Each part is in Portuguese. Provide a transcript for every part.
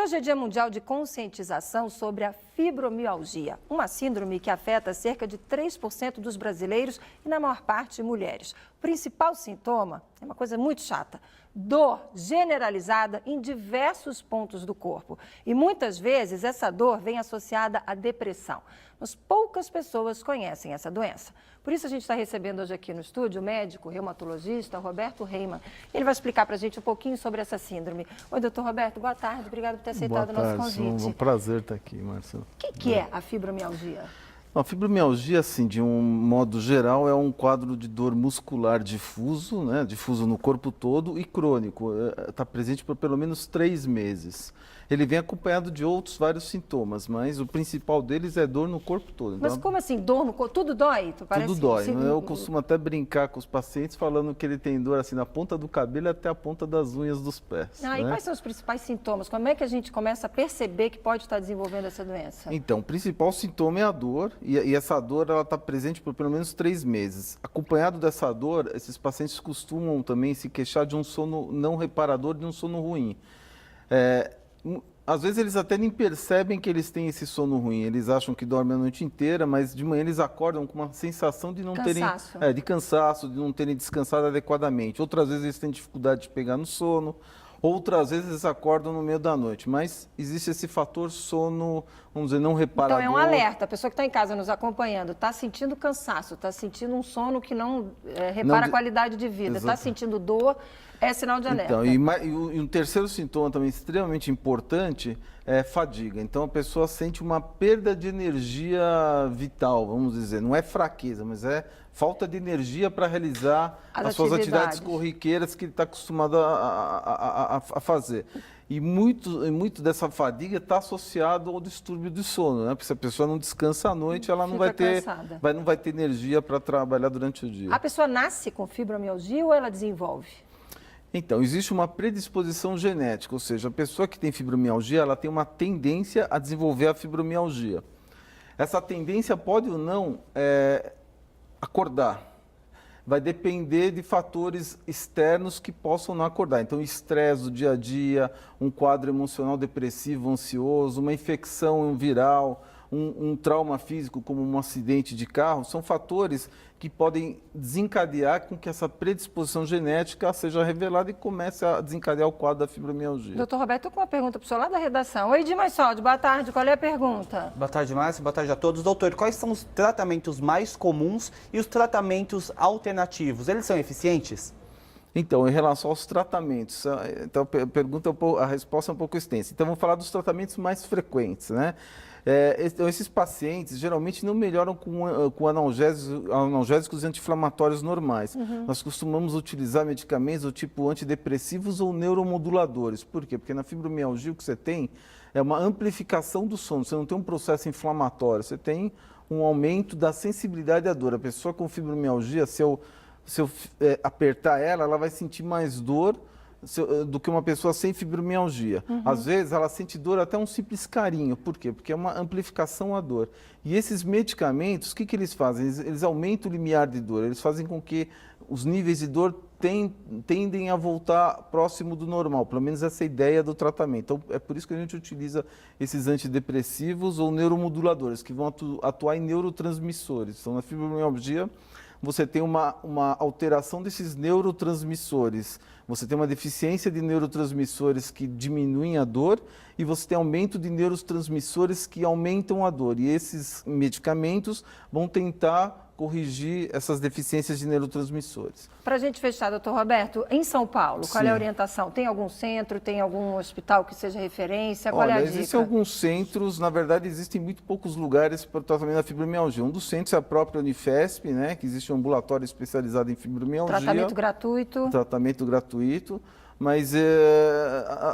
Hoje é Dia Mundial de Conscientização sobre a fibromialgia, uma síndrome que afeta cerca de 3% dos brasileiros e, na maior parte, mulheres. O principal sintoma é uma coisa muito chata: dor generalizada em diversos pontos do corpo. E muitas vezes essa dor vem associada à depressão. Mas poucas pessoas conhecem essa doença. Por isso a gente está recebendo hoje aqui no estúdio o médico reumatologista Roberto Reimann. Ele vai explicar para a gente um pouquinho sobre essa síndrome. Oi, doutor Roberto, boa tarde. Obrigado por ter aceitado o nosso convite. É um prazer estar aqui, Marcelo. O que é a fibromialgia? A fibromialgia, assim, de um modo geral, é um quadro de dor muscular difuso, né, difuso no corpo todo e crônico. Está presente por pelo menos 3 meses. Ele vem acompanhado de outros vários sintomas, mas o principal deles é dor no corpo todo. Mas como assim, dor no corpo? Tudo dói? Tudo dói. Eu costumo até brincar com os pacientes falando que ele tem dor assim na ponta do cabelo até a ponta das unhas dos pés. E quais são os principais sintomas? Como é que a gente começa a perceber que pode estar desenvolvendo essa doença? Então, o principal sintoma é a dor, e essa dor ela está presente por pelo menos 3 meses. Acompanhado dessa dor, esses pacientes costumam também se queixar de um sono não reparador, de um sono ruim. Às vezes eles até nem percebem que eles têm esse sono ruim, eles acham que dormem a noite inteira, mas de manhã eles acordam com uma sensação de não terem de cansaço, de não terem descansado adequadamente. Outras vezes eles têm dificuldade de pegar no sono, outras vezes eles acordam no meio da noite, mas existe esse fator sono, vamos dizer, não reparador. Então é um alerta, a pessoa que está em casa nos acompanhando, está sentindo cansaço, está sentindo um sono que não repara a qualidade de vida, está sentindo dor, é sinal de alerta. Então, e um terceiro sintoma também extremamente importante é fadiga. Então a pessoa sente uma perda de energia vital, vamos dizer, não é fraqueza, mas é falta de energia para realizar as suas atividades corriqueiras que ele está acostumado a fazer. E muito dessa fadiga está associado ao distúrbio do sono, né? Porque se a pessoa não descansa à noite, ela não vai ter energia para trabalhar durante o dia. A pessoa nasce com fibromialgia ou ela desenvolve? Então, existe uma predisposição genética, ou seja, a pessoa que tem fibromialgia, ela tem uma tendência a desenvolver a fibromialgia. Essa tendência pode ou não acordar. Vai depender de fatores externos que possam não acordar. Então, estresse do dia a dia, um quadro emocional depressivo, ansioso, uma infecção viral, um trauma físico como um acidente de carro, são fatores que podem desencadear com que essa predisposição genética seja revelada e comece a desencadear o quadro da fibromialgia. Doutor Roberto, estou com uma pergunta para o senhor lá da redação. Oi, Dimassoldi, boa tarde, qual é a pergunta? Boa tarde, Márcia, boa tarde a todos. Doutor, quais são os tratamentos mais comuns e os tratamentos alternativos? Eles são eficientes? Então, em relação aos tratamentos, então a resposta é um pouco extensa. Então, vamos falar dos tratamentos mais frequentes, né? Então, esses pacientes geralmente não melhoram com analgésicos anti-inflamatórios normais. Nós costumamos utilizar medicamentos do tipo antidepressivos ou neuromoduladores. Por quê? Porque na fibromialgia o que você tem é uma amplificação do sono. Você não tem um processo inflamatório, você tem um aumento da sensibilidade à dor. A pessoa com fibromialgia, se eu apertar ela, ela vai sentir mais dor do que uma pessoa sem fibromialgia. Às vezes ela sente dor até um simples carinho. Por quê? Porque é uma amplificação à dor. E esses medicamentos, o que eles fazem? Eles aumentam o limiar de dor, eles fazem com que os níveis de dor tendem a voltar próximo do normal, pelo menos essa é a ideia do tratamento. Então, é por isso que a gente utiliza esses antidepressivos ou neuromoduladores, que vão atuar em neurotransmissores. Então, na fibromialgia, você tem uma alteração desses neurotransmissores. Você tem uma deficiência de neurotransmissores que diminuem a dor e você tem aumento de neurotransmissores que aumentam a dor. E esses medicamentos vão tentar corrigir essas deficiências de neurotransmissores. Para a gente fechar, doutor Roberto, em São Paulo, qual é a orientação? Tem algum centro, tem algum hospital que seja referência? Qual é a dica? Existem alguns centros, na verdade existem muito poucos lugares para o tratamento da fibromialgia. Um dos centros é a própria Unifesp, né, que existe um ambulatório especializado em fibromialgia. Tratamento gratuito? Tratamento gratuito. Mas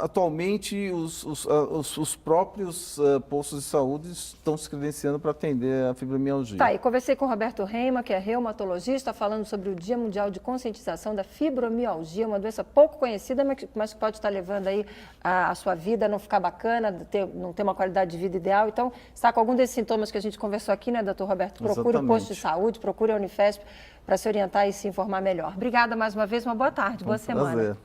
atualmente os próprios postos de saúde estão se credenciando para atender a fibromialgia. Tá, e conversei com o Roberto Reimann, que é reumatologista, falando sobre o Dia Mundial de Conscientização da Fibromialgia, uma doença pouco conhecida, mas que pode estar levando aí a sua vida a não ficar bacana, não ter uma qualidade de vida ideal. Então, está com algum desses sintomas que a gente conversou aqui, né, doutor Roberto? Procure o posto de saúde, procure a Unifesp para se orientar e se informar melhor. Obrigada mais uma vez, uma boa tarde, boa semana. Prazer.